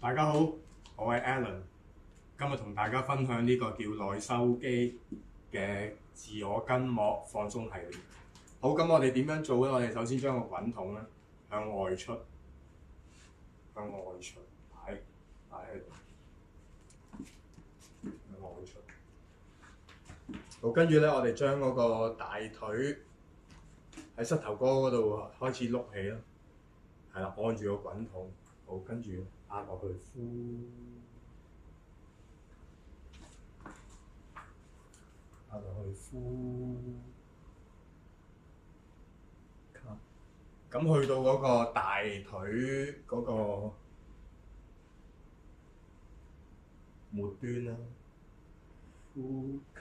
大家好，我係 Alan，今日同大家分享呢個叫內收肌嘅自我筋膜放鬆系列。好，咁我哋點樣做咧？我哋首先將個滾筒咧向外出，擺喺度，向外出。好，跟住咧，我哋將嗰個大腿喺膝頭哥嗰度開始碌起啦，係啦，按住個滾筒。好，跟住壓落去，壓落去，吸。咁去到嗰個大腿嗰個末端啦，呼吸，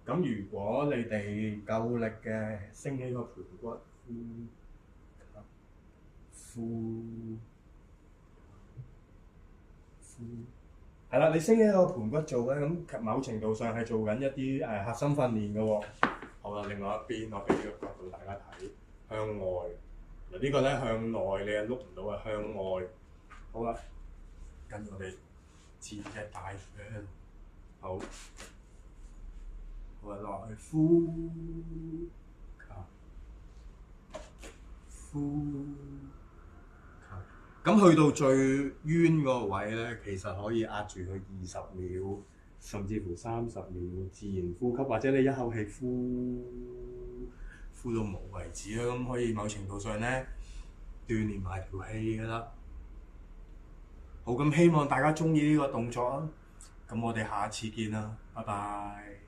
咁如果你哋夠力嘅，升起個盤骨，呼吸，係啦，你升起個盤骨做咧，咁某程度上係做緊一啲核心訓練嘅喎。好啦，另外一邊我俾呢個角度大家睇，向外。嗱呢個咧向內，你係碌唔到嘅，向外。好啦，跟住我哋前隻大腿喺度，好。我落去呼吸，咁去到最冤嗰個位咧，其實可以壓住佢20秒，甚至乎30秒，自然呼吸，或者你一口氣呼到冇為止啦。咁可以某程度上咧鍛鍊埋條氣㗎啦。好，咁希望大家鍾意呢個動作啊！咁我哋下次見啦，拜拜。